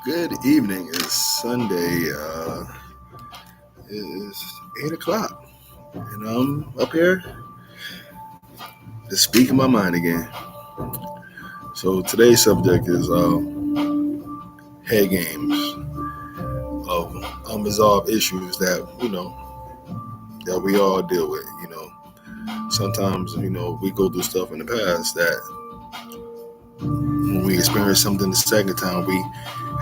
Good evening. It's Sunday. It is 8 o'clock, and I'm up here just speaking my mind again. So today's subject is head games of unresolved issues that that we all deal with. Sometimes we go through stuff in the past that when we experience something the second time, we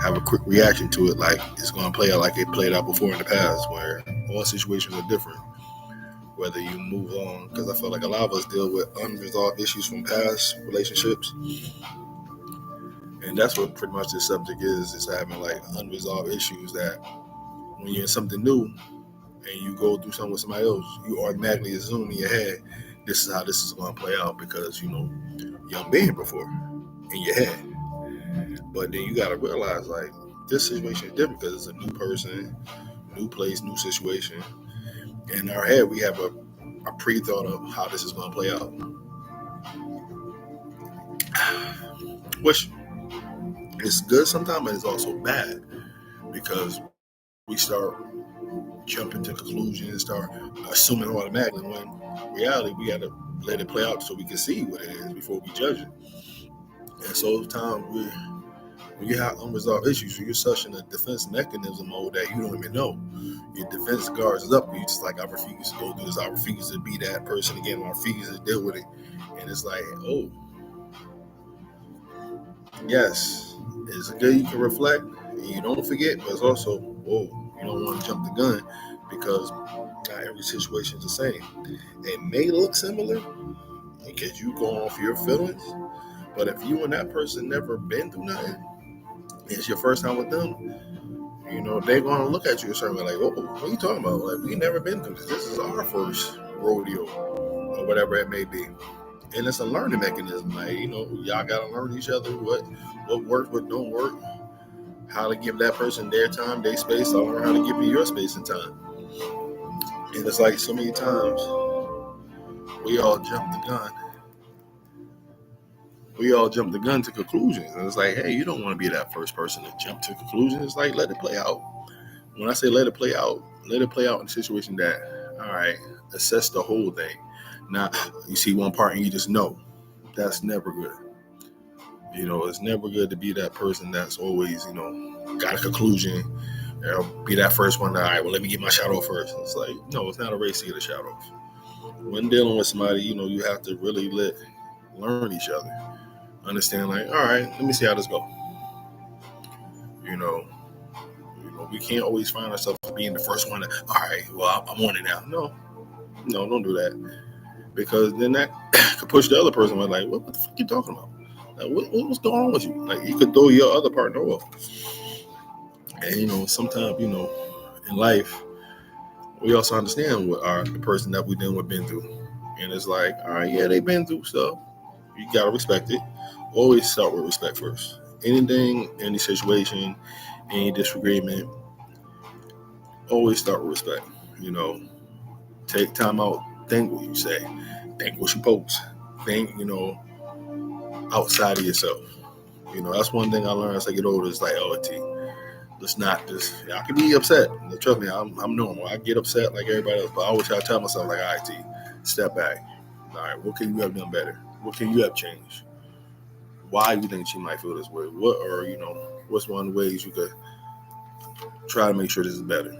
have a quick reaction to it, like it's going to play out like it played out before in the past, where all situations are different. Whether you move on, because I feel like a lot of us deal with unresolved issues from past relationships, and that's what pretty much this subject is having like unresolved issues that when you're in something new and you go through something with somebody else, you automatically assume in your head this is how this is going to play out because you haven't been here before in your head. But then you got to realize like this situation is different because it's a new person, new place, new situation. In our head, we have a pre-thought of how this is going to play out, which is good sometimes, but it's also bad because we start jumping to conclusions, start assuming automatically when reality we got to let it play out so we can see what it is before we judge it. And so sometimes when you have unresolved issues, you're such in a defense mechanism mode that you don't even know. Your defense guards is up. You just like, I refuse to go do this. I refuse to be that person again. I refuse to deal with it. And it's like, oh, yes, it's good you can reflect and you don't forget, but it's also, oh, you don't want to jump the gun because not every situation is the same. It may look similar because you go off your feelings, but if you and that person never been through nothing, it's your first time with them, they're going to look at you a certain way like, oh, what are you talking about? Like, we never been through this. This is our first rodeo or whatever it may be. And it's a learning mechanism. Like, y'all got to learn each other what works, what don't work, how to give that person their time, their space. I'll learn how to give you your space and time. And it's like so many times we all jump the gun. We all jump the gun to conclusions. And it's like, hey, you don't want to be that first person to jump to conclusions. It's like, let it play out. When I say let it play out in a situation that, all right, assess the whole thing. Now, you see one part and you just know. That's never good. It's never good to be that person that's always, got a conclusion. Be that first one. All right, well, let me get my shot off first. It's like, no, it's not a race to get a shot off. When dealing with somebody, you have to really learn each other. Understand, like, all right, let me see how this goes. We can't always find ourselves being the first one. All right, well, I'm on it now. No, don't do that. Because then that could push the other person like, what the fuck are you talking about? Like, what's going on with you? Like, you could throw your other partner off. And sometimes, in life, we also understand what the person that we dealing with been through. And it's like, all right, yeah, they've been through stuff. You gotta respect it. Always start with respect first. Anything, any situation, any disagreement, always start with respect. Take time out, think what you say, think what you post, think, outside of yourself. That's one thing I learned as I get older. It's like, let's not just, I can be upset. Trust me, I'm normal. I get upset like everybody else, but I always try to tell myself, like, all right, T, step back. All right, what can you have done better? What can you have changed? Why do you think she might feel this way? What's one of the ways you could try to make sure this is better?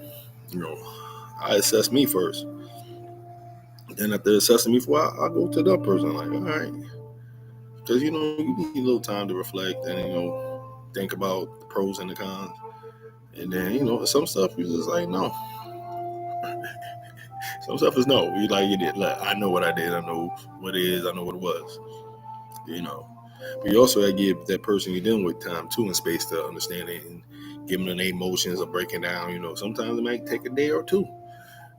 I assess me first. Then after assessing me for a while, I'll go to that person, like, all right. Because, you need a little time to reflect and, think about the pros and the cons. And then, some stuff you just like, no. Some stuff is no. You like, you did. Like, I know what I did. I know what it is. I know what it was. But you also got to give that person you're dealing with time, too, and space to understand it and give them their emotions or breaking down. Sometimes it might take a day or two.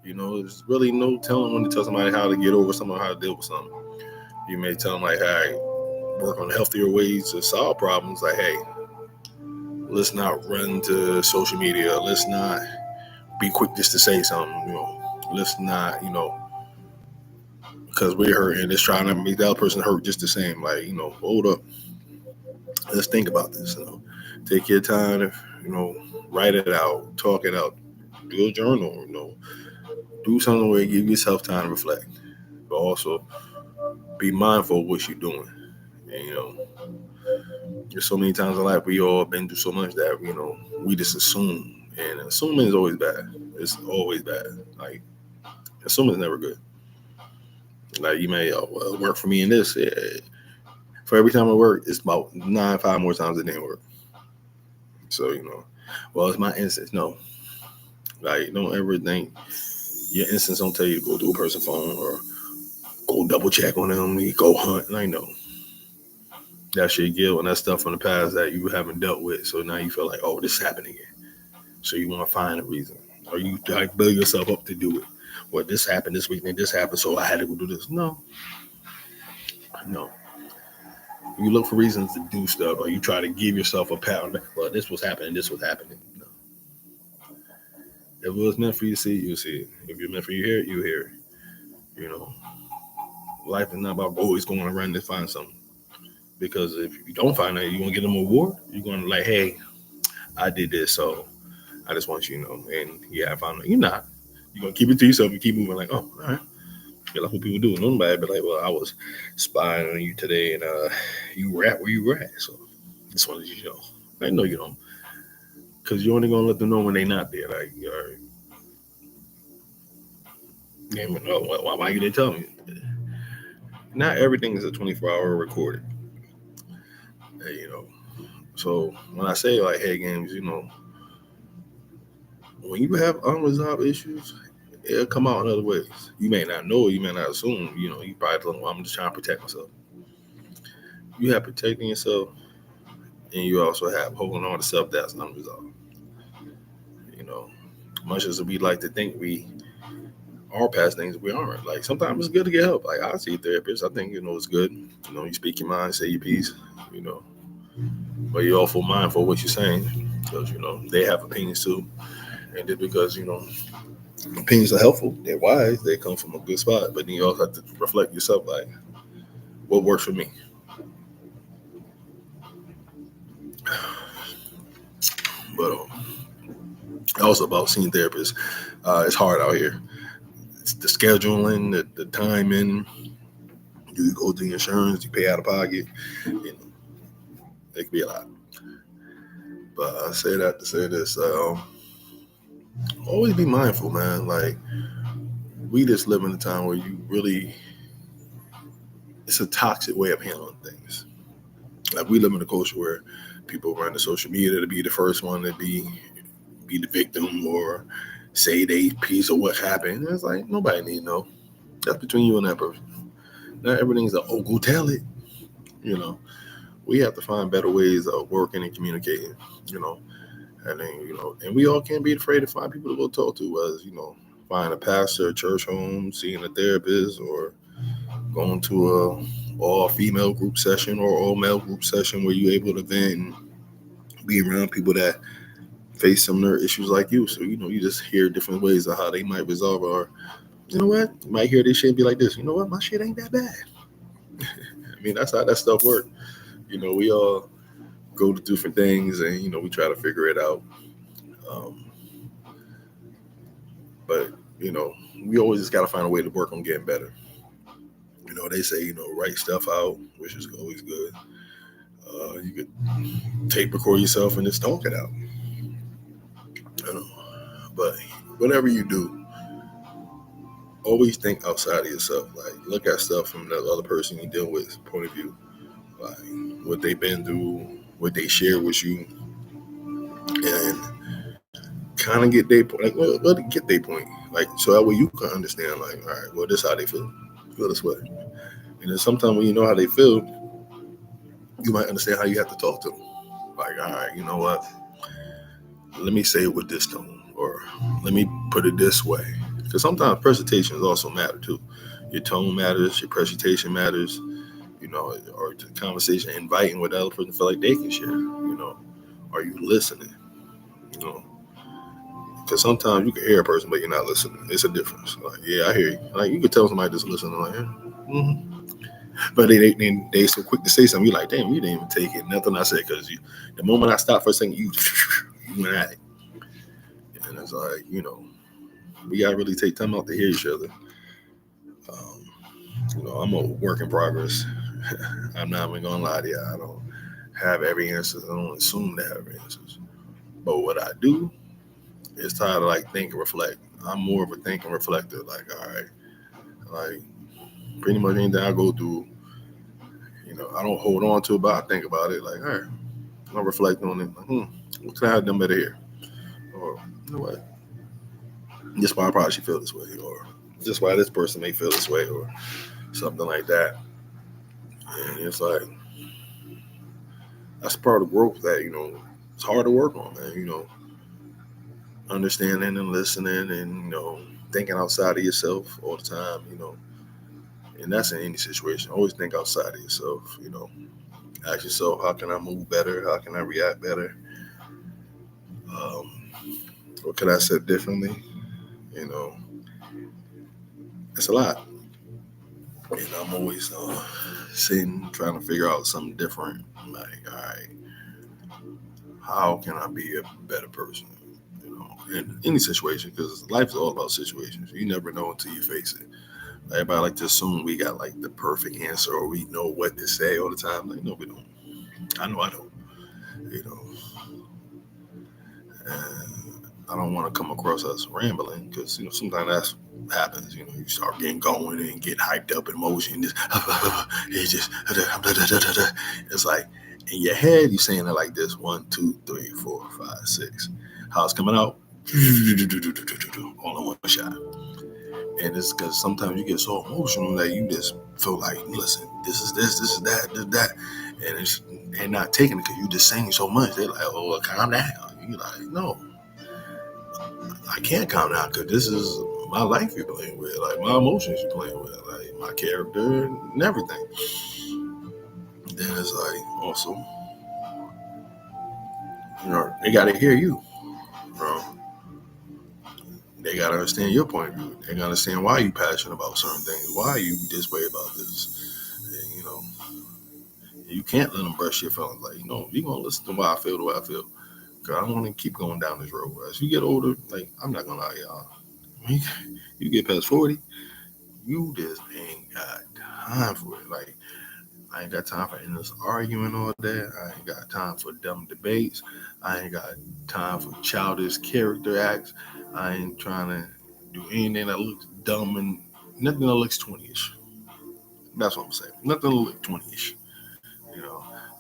There's really no telling when to tell somebody how to get over something, how to deal with something. You may tell them, like, hey, work on healthier ways to solve problems. Like, hey, let's not run to social media. Let's not be quick just to say something. Let's not, because we're hurting, just trying to make the other person hurt just the same. Like, hold up. let's think about this. Take your time, write it out, talk it out, do a journal, do something where you give yourself time to reflect, but also be mindful of what you're doing. And, there's so many times in life we all been through so much that we just assume, and assuming is always bad. It's always bad. Like assuming is never good. Like you may work for me in this. Yeah. For every time I work, it's about 5 more times it didn't work. So well, it's my instance. No, like don't ever think your instance don't tell you to go do a person's phone or go double check on them. Go hunt. Like no, that's your guilt and that stuff from the past that you haven't dealt with. So now you feel like, oh, this happened again. So you want to find a reason, or you like build yourself up to do it. Well, this happened this week, and this happened, so I had to go do this. No, no. You look for reasons to do stuff, or you try to give yourself a pat on the back. Well, this was happening. This was happening. No. If it was meant for you to see, you'll see it. If you're meant for you to hear it, you hear it. Life is not about always going around to find something. Because if you don't find that, you're gonna get them a reward. You're gonna like, hey, I did this, so I just want you to know. And yeah, I found it. You're not. You're gonna keep it to yourself and keep moving. Like, oh, all right. Yeah, like what people do. Nobody be like, well, I was spying on you today, and you were at where you were at. So just wanted you to know. I know you don't, because you're only gonna let them know when they're not there. Like, why you didn't tell me? Not everything is a 24-hour recorded. And, so when I say like, hey, games, when you have unresolved issues, it'll come out in other ways. You may not know, you may not assume. You probably think, well, I'm just trying to protect myself. You have protecting yourself, and you also have holding on to stuff that's unresolved. Much as we like to think we are past things, we aren't. Like sometimes it's good to get help. Like I see a therapist. I think it's good. You speak your mind, say your piece. But you're also mindful of what you're saying, because they have opinions too, and just because opinions are helpful, they're wise, they come from a good spot. But then you also have to reflect yourself, like what works for me. But also about seeing therapists, it's hard out here. It's the scheduling, the timing. You go to insurance, you pay out of pocket. It could be a lot. But I say that to say this. Always be mindful, man. Like we just live in a time where you really, it's a toxic way of handling things. Like we live in a culture where people run to social media to be the first one to be the victim or say they piece of what happened. And it's like nobody need to know. That's between you and that person. Not everything's like, oh, go tell it. We have to find better ways of working and communicating. And then and we all can't be afraid to find people to go talk to. As find a pastor, a church home, seeing a therapist, or going to a all-female group session or all-male group session where you're able to vent and be around people that face similar issues like you. So, you just hear different ways of how they might resolve, or, you know what, you might hear this shit and be like this, you know what, my shit ain't that bad. I mean, that's how that stuff works. We all go to different things and, we try to figure it out. But, we always just got to find a way to work on getting better. They say, write stuff out, which is always good. You could tape record yourself and just talk it out. But whatever you do, always think outside of yourself. Like look at stuff from the other person you deal with point of view, like what they've been through, what they share with you, and kind of get their point. Like, well, get their point. Like so that way you can understand. Like, all right, well, this is how they feel this way. And then sometimes when you know how they feel, you might understand how you have to talk to them. Like, all right, you know what? Let me say it with this tone, or let me put it this way. Because sometimes presentations also matter too. Your tone matters, your presentation matters, or the conversation, inviting what the other person feel like they can share. Are you listening? Because sometimes you can hear a person, but you're not listening. It's a difference. Like, yeah, I hear you. Like, you can tell somebody just listening. Like, But they so quick to say something. You're like, damn, you didn't even take it. Nothing I said, because the moment I stopped for a second, you went at it. And it's like, we gotta really take time out to hear each other. I'm a work in progress. I'm not even gonna lie to you. I don't have every answer. I don't assume to have answers. But what I do is try to like think and reflect. I'm more of a think and reflector. Like, all right, like pretty much anything I go through, I don't hold on to it, but I think about it. Like, all right, I reflect on it. Like, what could I have done better here? Or you know what? This why I probably should feel this way, or just why this person may feel this way, or something like that. And it's like that's part of growth that it's hard to work on, man. Understanding and listening, and thinking outside of yourself all the time. And that's in any situation. Always think outside of yourself. Ask yourself, how can I move better? How can I react better? What could I say differently? It's a lot. And I'm always sitting, trying to figure out something different. Like, all right, how can I be a better person? In any situation, because life is all about situations. You never know until you face it. Everybody like to assume we got like the perfect answer, or we know what to say all the time. Like, no, we don't. I know I don't. You know, and I don't want to come across as rambling, because sometimes that's happens. You start getting going and get hyped up in motion. It's just it's like in your head you saying it like this: 1, 2, 3, 4, 5, 6. How it's coming out, all in one shot. And it's because sometimes you get so emotional that you just feel like, listen, this is this is that, and they're not taking it because you just saying so much. They're like, oh, well, calm down. You're like, no, I can't calm down, because this is my life you're playing with, like my emotions you're playing with, like my character and everything. Then it's like also, they got to hear you. You know, they got to understand your point of view. They got to understand why you passionate about certain things, why you this way about this. And, you can't let them brush your feelings. Like, you're going to listen to why I feel the way I feel. Because I don't want to keep going down this road. As you get older, like, I'm not going to lie, y'all. You get past 40, you just ain't got time for it. Like, I ain't got time for endless arguing all day. I ain't got time for dumb debates. I ain't got time for childish character acts. I ain't trying to do anything that looks dumb, and nothing that looks 20-ish. That's what I'm saying. Nothing that looks 20-ish.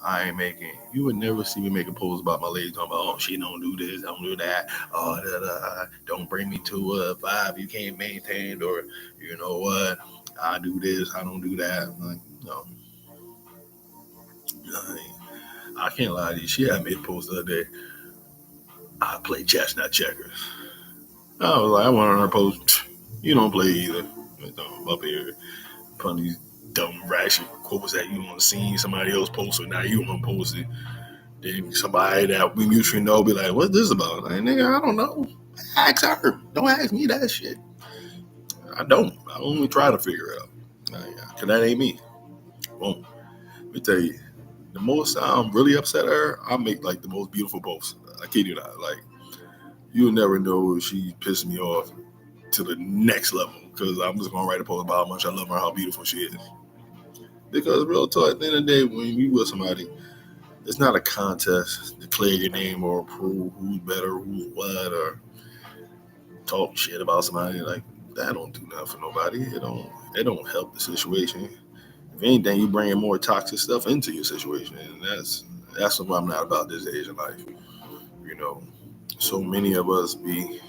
I ain't making. You would never see me make a post about my lady talking about, oh, she don't do this, don't do that. Oh, don't bring me to a 5 you can't maintain, or you know what? I do this, I don't do that. Like, no, I can't lie to you. She had made a post the other day. I play chess, not checkers. I was like, I went on her post. You don't play either. I'm up here putting these dumb ratchet quotes that you want to see somebody else post, or now you want to post it. Then somebody that we mutually know be like, what's this about? Like, nigga, I don't know. Ask her. Don't ask me that shit. I don't. I only try to figure it out. Cause that ain't me. Won't. Let me tell you, the most I'm really upset at her, I make like the most beautiful posts. I kid you not. Like, you'll never know if she pissed me off to the next level, because I'm just gonna write a post about how much I love her, how beautiful she is. Because real talk, at the end of the day, when you with somebody, it's not a contest to clear your name or prove who's better, who's what, or talk shit about somebody. Like, that don't do nothing for nobody. It don't help the situation. If anything, you bringing more toxic stuff into your situation, and that's what I'm not about this age of life. You know, so many of us be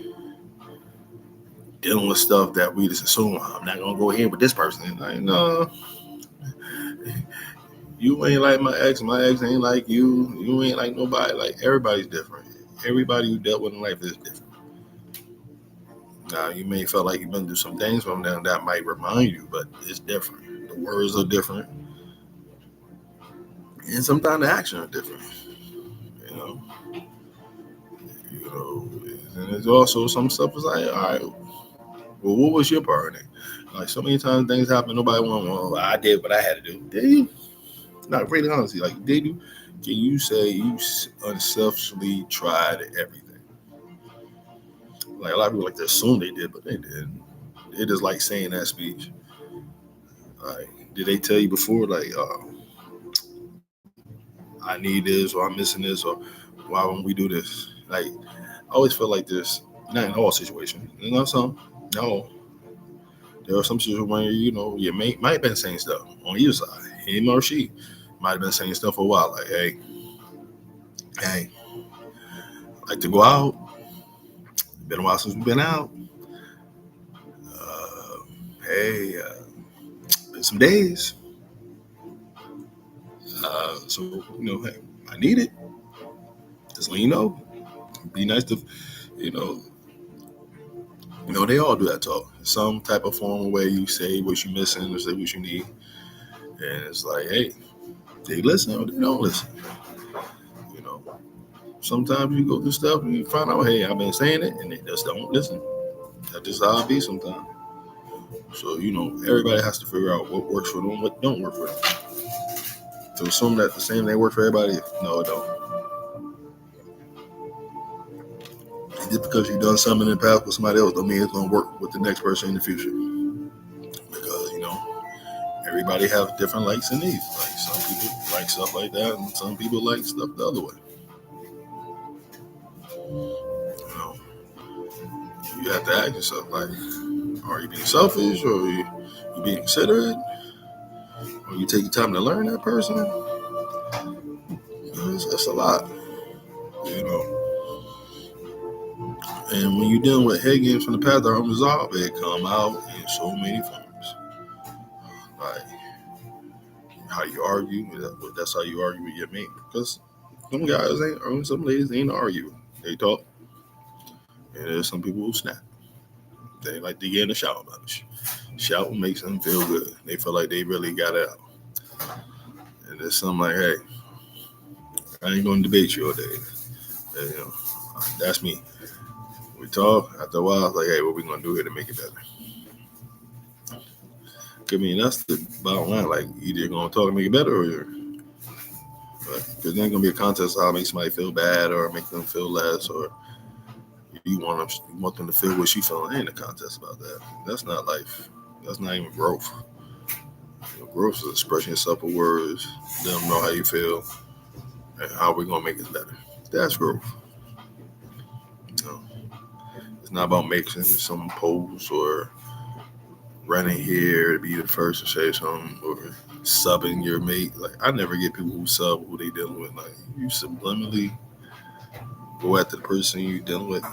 dealing with stuff that we just assume, I'm not gonna go here with this person. Like, no, you ain't like my ex ain't like you. You ain't like nobody. Like, everybody's different. Everybody you dealt with in life is different. Now, you may feel like you've been through some things from them that might remind you, but it's different. The words are different, and sometimes the actions are different. You know, you know, and there's also some stuff is like, all right, Well, what was your part in it? Like so many times things happen, nobody want. Well, I did what I had to do. Did you? Not really, honestly. Like, did you? Can you say you unselfishly tried everything? Like a lot of people like to assume they did, but they didn't. It is like saying that speech. Like, did they tell you before? Like, I need this, or I'm missing this, or why won't we do this? Like, I always feel like this. Not in all situations. You know some. No, there are some situations where your mate might have been saying stuff on your side. Him or she might have been saying stuff for a while. Like, hey, like to go out. Been a while since we've been out. Hey, been some days. So hey, I need it. Just let you know. Be nice to, you know, they all do that talk. Some type of form where you say what you missing or say what you need, and it's like, hey, they listen or they don't listen. You know, sometimes you go through stuff and you find out, hey, I've been saying it, and they just don't listen. That's just how it be sometimes. So everybody has to figure out what works for them, what don't work for them. To assume that the same thing work for everybody, no, it don't. Just because you've done something in the past with somebody else don't mean it's gonna work with the next person in the future. Because everybody have different likes and needs. Like some people like stuff like that, and some people like stuff the other way. You know, you have to ask yourself, like, are you being selfish, or are you being considerate, or you taking time to learn that person? It's a lot, you know. And when you're dealing with head games from the past that are unresolved, it come out in so many forms. Like how you argue, that's how you argue with your mate. Because some guys ain't, or some ladies ain't argue. They talk. And there's some people who snap. They like to get in the shower about it. Shouting makes them feel good. They feel like they really got it out. And there's some like, hey, I ain't gonna debate you all day. And, that's me. We talk after a while. It's like, hey, what we gonna do here to make it better? I mean, that's the bottom line. Like, either you're gonna talk and make it better, or you're. Because there ain't gonna be a contest of how to make somebody feel bad or make them feel less, or you want them to feel what you feel. Ain't a contest about that. That's not life. That's not even growth. Growth is expressing yourself with words. Let them know how you feel and how we're gonna make it better. That's growth. You know, it's not about making some pose or running here to be the first to say something or subbing your mate. Like I never get people who sub who they dealing with. Like you subliminally go after the person you dealing with.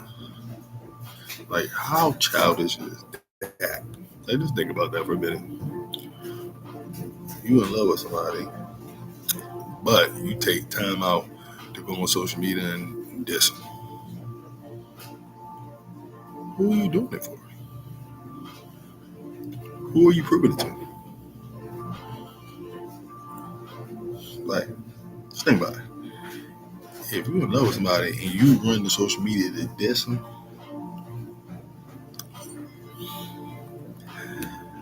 Like how childish is that? Like just think about that for a minute. You in love with somebody, but you take time out to go on social media and diss them. Who are you doing it for? Who are you proving it to? Like, just think about it. If you're in love with somebody and you run the social media to diss them,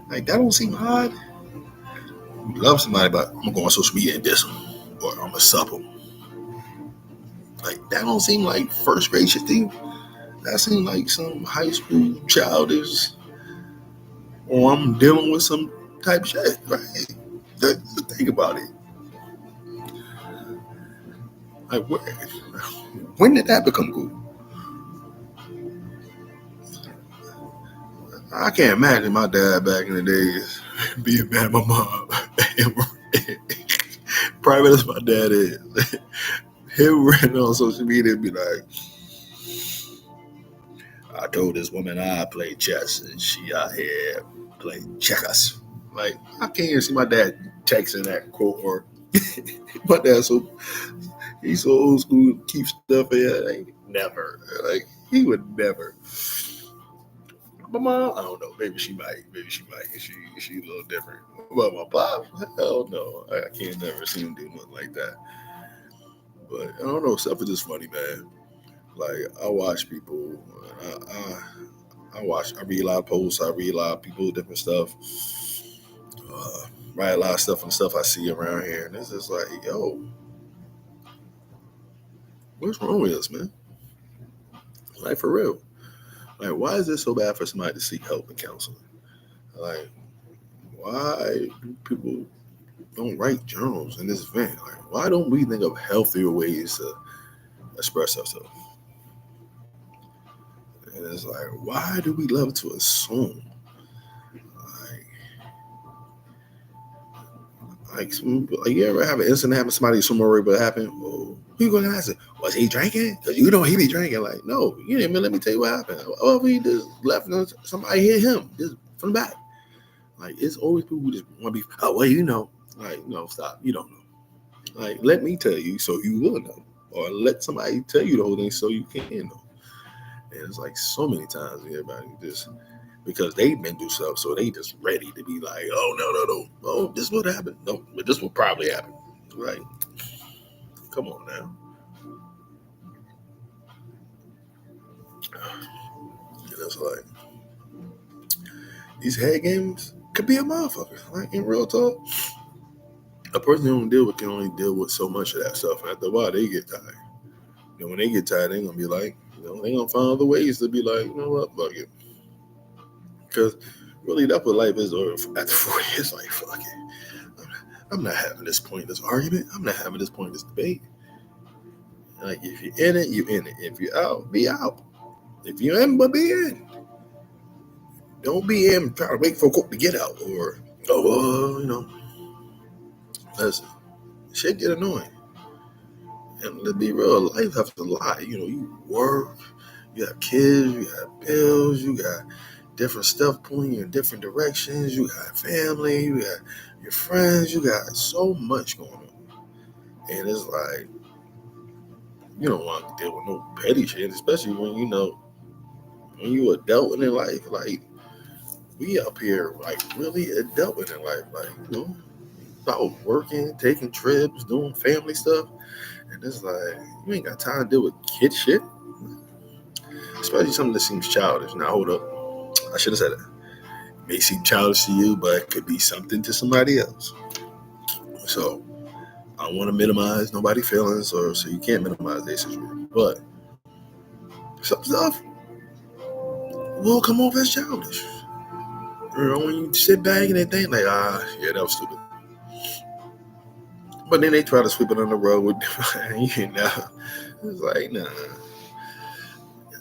like that don't seem odd. You love somebody, but I'm gonna go on social media and diss them, or I'm gonna sub them. Like that don't seem like first grade shit to you. That seems like some high school childish, or I'm dealing with some type of shit, right? Just think about it. Like, when did that become cool? I can't imagine my dad back in the days being mad at my mom. Private as my dad is, him running on social media and be like, I told this woman I play chess and she out here playing checkers. Like, I can't even see my dad texting that quote or my dad he's so old school, keep stuff in. Like, never. Like, he would never. My mom, I don't know. Maybe she might. She a little different. But my pop, hell no. I can't never see him do nothing like that. But I don't know. Stuff is just funny, man. Like I watch people. I read a lot of posts, I read a lot of people, different stuff, write a lot of stuff and stuff I see around here, and it's just like, yo, what's wrong with us, man? Like, for real. Like, why is it so bad for somebody to seek help and counseling? Like, why do people don't write journals in this event? Like, why don't we think of healthier ways to express ourselves? And it's like, why do we love to assume? Like, you ever have an incident happen, somebody somewhere worried what happened? Oh, who you gonna ask it? Was he drinking? Because you know he be drinking. Like, no, you didn't even let me tell you what happened. Oh, he just left, somebody hit him just from the back. Like, it's always people who just want to be, oh, well, you know. Like, no, stop. You don't know. Like, let me tell you so you will know. Or let somebody tell you the whole thing so you can know. And it's like so many times everybody just, because they've been through stuff, so they just ready to be like, oh, no. Oh, this would happen. No, but this will probably happen. Like, come on now. And it's like, these head games could be a motherfucker. Like, in real talk, a person who don't deal with can only deal with so much of that stuff. And after a while, they get tired. And when they get tired, they're going to be like, they're going to find other ways to be like, you know what, fuck it. Because really, that's what life is. Or after 40, it's like, fuck it. I'm not having this pointless argument. I'm not having this pointless debate. Like, if you're in it, you're in it. If you're out, be out. If you're in, but be in. Don't be in trying to wait for a court to get out. Or, listen, shit get annoying. And let's be real, life has a lot. You work, you have kids, you have bills, you got different stuff pulling you in different directions. You got family, you got your friends, you got so much going on. And it's like, you don't want to deal with no petty shit, especially when you adulting in life. Like, we up here, like, really adulting in life. Like, about working, taking trips, doing family stuff. And it's like, you ain't got time to deal with kid shit. Especially something that seems childish. Now, hold up. I should have said it. It may seem childish to you, but it could be something to somebody else. So, I don't want to minimize nobody's feelings, so you can't minimize their situation. But some stuff will come off as childish. When you sit back and they think like, yeah, that was stupid. But then they try to sweep it on the rug with, it's like, nah.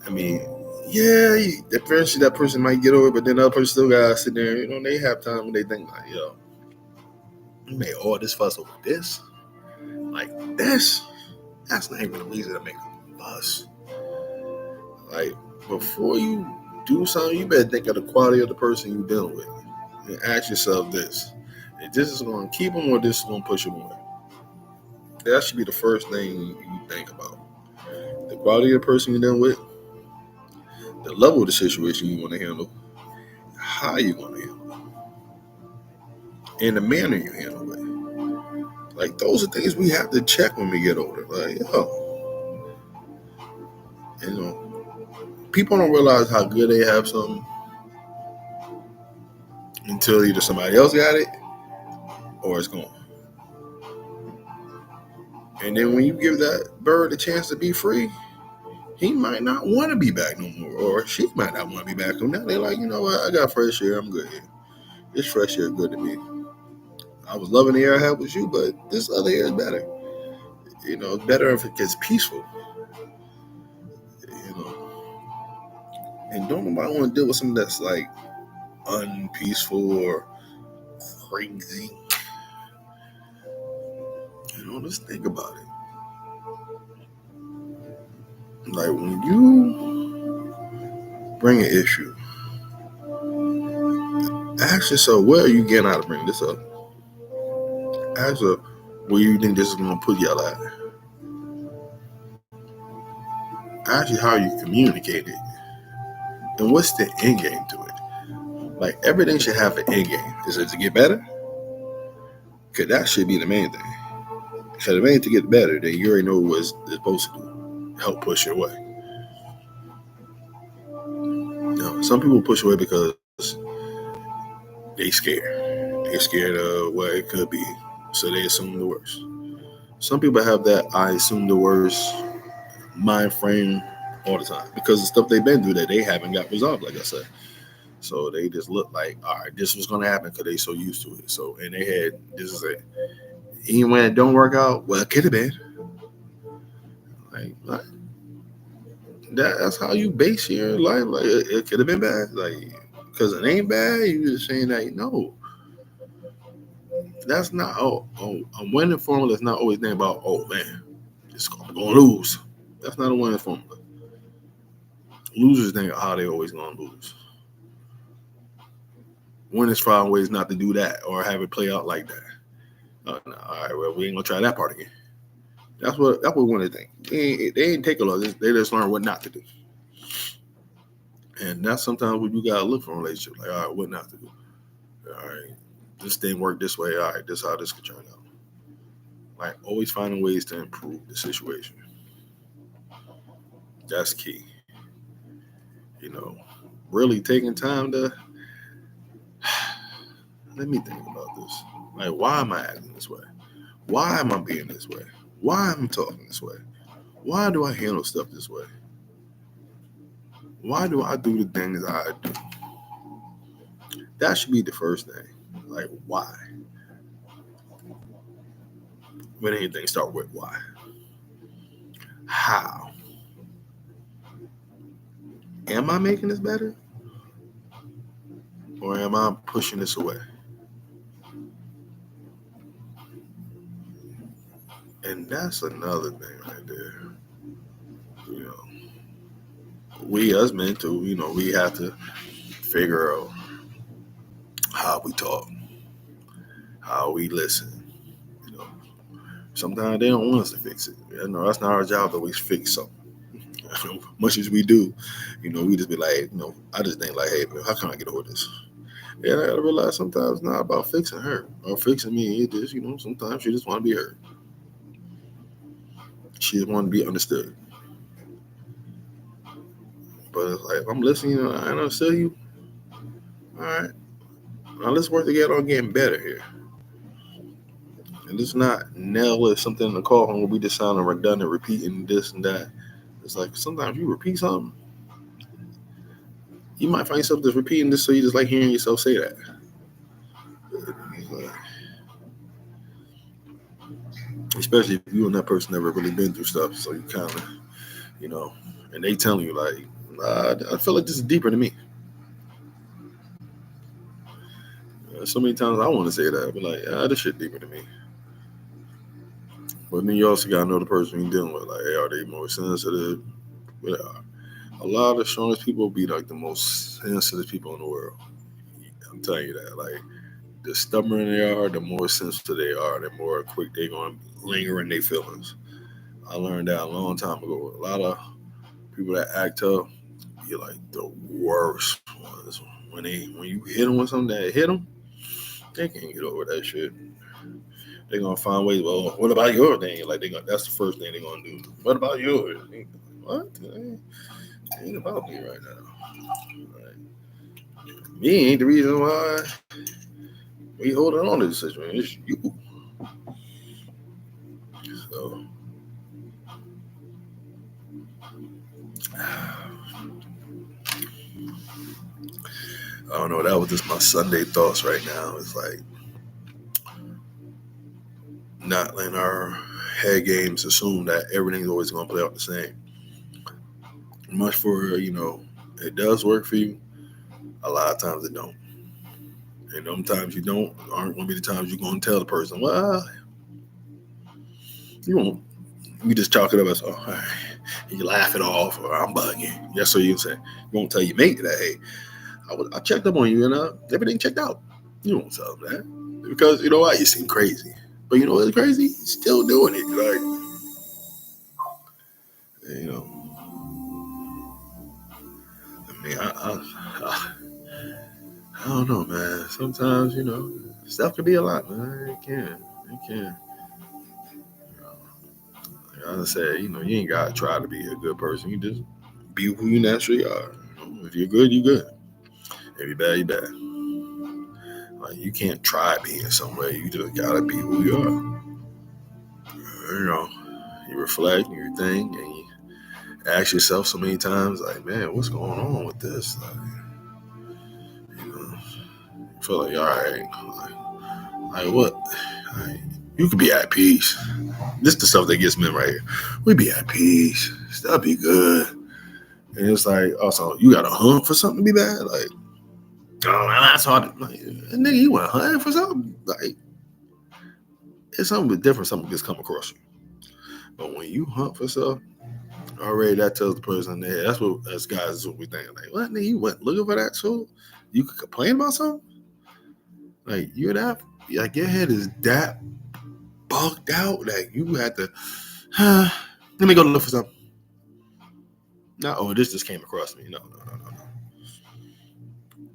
I mean, yeah, eventually that person might get over it, but then the other person still gotta sit there. They have time when they think like, yo, you made all this fuss over this, like this. That's not even a reason to make a fuss. Like, before you do something, you better think of the quality of the person you're dealing with, and ask yourself this: if this is going to keep them or this is going to push them away? That should be the first thing you think about. The quality of the person you're dealing with, the level of the situation you want to handle, how you want to handle it, and the manner you handle it. Like, those are things we have to check when we get older. Like, people don't realize how good they have something until either somebody else got it or it's gone. And then when you give that bird a chance to be free, he might not want to be back no more, or she might not want to be back. So now they're like, you know what? I got fresh air. I'm good here. This fresh air is good to me. I was loving the air I had with you, but this other air is better. It's better if it gets peaceful. And don't nobody want to deal with something that's like unpeaceful or crazy. Just think about it. Like, when you bring an issue, ask yourself, what are you getting out of bringing this up? Ask yourself, where you think this is going to put y'all at? Ask you how you communicate it. And what's the end game to it? Like, everything should have an end game. Is it to get better? Because that should be the main thing. Because if it ain't to get better, then you already know what it's supposed to do. Help push your way. Some people push away because they scared. They're scared of what it could be, so they assume the worst. Some people have that I assume the worst mind frame all the time because the stuff they've been through that they haven't got resolved, like I said. So they just look like, all right, this was gonna happen because they so used to it. So in their head, this is it. Even when it don't work out, well, it could have been. Like what? That's how you base your life. Like it could have been bad. Like because it ain't bad. You just saying that no, that's not. Oh, a winning formula is not always thinking about. Oh man, I'm gonna lose. That's not a winning formula. Losers think how they always gonna lose. Winners find ways not to do that or have it play out like that. Oh, no, all right, well we ain't gonna try that part again. That's what winners think. They ain't take a lot. They just learn what not to do. And that's sometimes what you gotta look for in a relationship. Like, all right, what not to do. All right, this didn't work this way. All right, this is how this could turn out. Like, always finding ways to improve the situation. That's key. You know, really taking time to let me think about this. Like, why am I acting this way? Why am I being this way? Why am I talking this way? Why do I handle stuff this way? Why do I do the things I do? That should be the first thing. Like, why? When anything start with why? How? Am I making this better? Or am I pushing this away? And that's another thing right there. You know, we as men too, we have to figure out how we talk, how we listen. You know, sometimes they don't want us to fix it. That's not our job to always fix something. Much as we do, we just be like, I just think like, hey, man, how can I get over this? And I gotta realize sometimes it's not about fixing her or fixing me. It just, sometimes she just want to be heard. She just want to be understood. But it's like, if I'm listening and I understand you, all right, now let's work together on getting better here. And let's not nail it something in the call where we just sound redundant, repeating this and that. It's like sometimes you repeat something, you might find yourself just repeating this, so you just like hearing yourself say that. Especially if you and that person never really been through stuff, so you kind of, and they telling you like, I feel like this is deeper than me. So many times I want to say that, but like, this shit deeper than me. But then you also gotta know the person you're dealing with. Like, hey, are they more sensitive? Yeah. A lot of the strongest people be like the most sensitive people in the world. I'm telling you that. Like, the stubborner they are, the more sensitive they are, the more quick they're gonna linger in their feelings. I learned that a long time ago. A lot of people that act tough, you're like the worst ones. When you hit them with something that hit them, they can't get over that shit. They're gonna find ways. Well, what about your thing? Like that's the first thing they're gonna do. What about yours? What? It ain't about me right now. Like, me ain't the reason why we holding on to this situation. It's you. So I don't know. That was just my Sunday thoughts right now. It's like not letting our head games assume that everything's always gonna play out the same. Much for it does work for you. A lot of times it don't. And sometimes you don't aren't gonna be the times you're gonna tell the person, well, you won't. You just chalk it up as, oh, all right. You laugh it off, or I'm bugging. Yes, so you say. You won't tell your mate that, hey, I checked up on you and everything checked out. You won't tell them that because you know what? You seem crazy, but you know what's crazy? You're still doing it. Like, I mean, I don't know, man. Sometimes stuff can be a lot, man. It can. Like I said, you ain't gotta try to be a good person. You just be who you naturally are. If you're good, you're good. If you bad, you bad. Like, you can't try being somewhere. You just gotta be who you are. You know, you reflect, you think, and you ask yourself so many times, like, man, what's going on with this? Like, you know, you feel like, all right, like what? Like, you could be at peace. This is the stuff that gets men right here. We be at peace. Stuff be good. And it's like, also, you got to hunt for something to be bad? Like, oh, that's hard. Like, nigga, you want to hunt for something? Like, it's something different. Something just come across you. But when you hunt for stuff, already that tells the person there. That's what, as guys, is what we think. Like, what, nigga, you went looking for that too? You could complain about something? Like, you're that, like, your head is that bugged out that you had to, let me go look for something. Not, oh, this just came across me. No.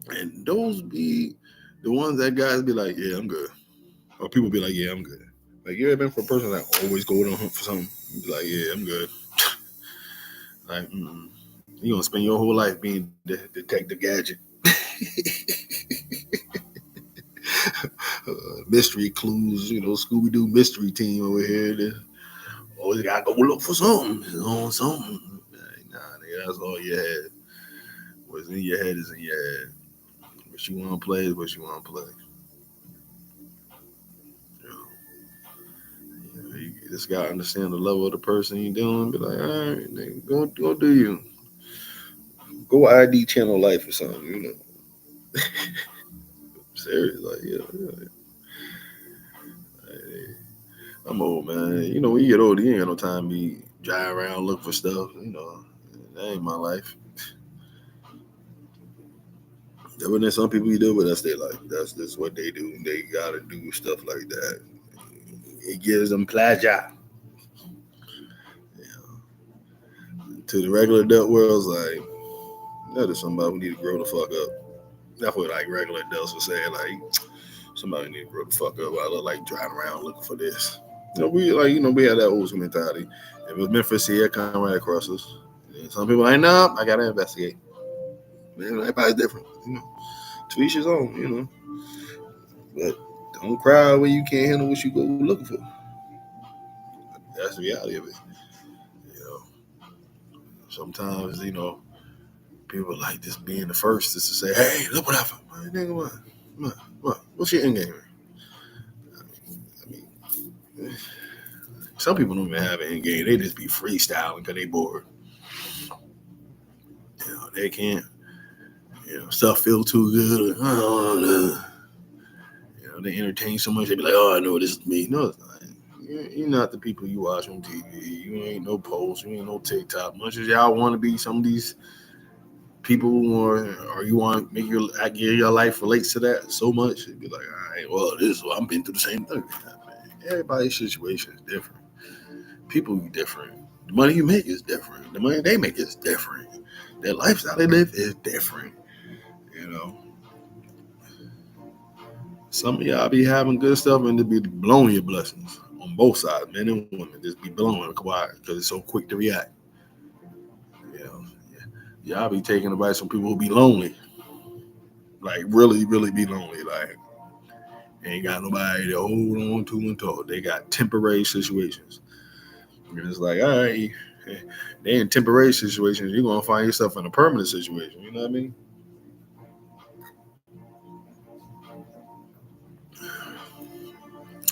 And those be the ones that guys be like, yeah, I'm good. Or people be like, yeah, I'm good. Like, you ever been for a person that always go to hunt for something? You be like, yeah, I'm good. Like, you gonna spend your whole life being the detective gadget. Mystery clues, Scooby-Doo mystery team over here. They always gotta go look for something. Something. Nah, nigga, that's all you had. What's in your head is in your head. What you want to play is what you want to play. You just gotta understand the level of the person you're dealing. Be like, all right, nigga, go do you. Go ID channel life or something, Serious, like, yeah. I'm old, man. When you get older, you ain't got no time to be driving around looking for stuff. That ain't my life. There's some people you do, but that's their life. That's just what they do. They gotta do stuff like that. It gives them pleasure. To the regular adult world, like, that is somebody who need to grow the fuck up. That's what like regular adults are saying. Like, somebody need to grow the fuck up. I look like driving around looking for this. We have that old school mentality. If it was meant for see it come right across us. And some people like, no, I gotta investigate. Man, everybody's different. To each his own. But don't cry when you can't handle what you go looking for. That's the reality of it. Sometimes, people like just being the first is to say, hey, look what happened. Nigga, what? What's your end game? I mean, some people don't even have an end game. They just be freestyling because they bored. They can't, stuff feel too good. They entertain so much. They be like, oh, I know this is me. No, it's not. You're not the people you watch on TV. You ain't no post. You ain't no TikTok. Much as y'all want to be some of these people, or you want to make your life relates to that so much, it'd be like, all right, well, I've been through the same thing. Everybody's situation is different. People are different. The money you make is different. The money they make is different. Their lifestyle they live is different. Some of y'all be having good stuff and just be blowing your blessings on both sides, men and women. Just be blowing quiet because it's so quick to react. Y'all be taking advice from people who be lonely. Like, really, really be lonely. Like, ain't got nobody to hold on to and talk. They got temporary situations. And it's like, all right, they in temporary situations. You're going to find yourself in a permanent situation. You know what I mean?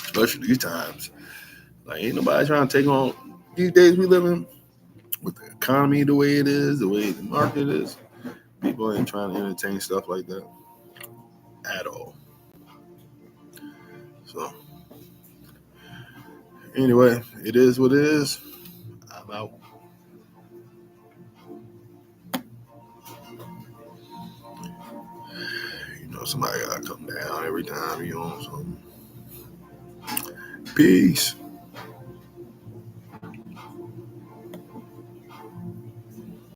Especially these times. Like, ain't nobody trying to take on these days we live in with the economy the way it is, the way the market is. People ain't trying to entertain stuff like that at all. So, anyway, it is what it is. I'm out. Somebody gotta come down every time you on something. Peace.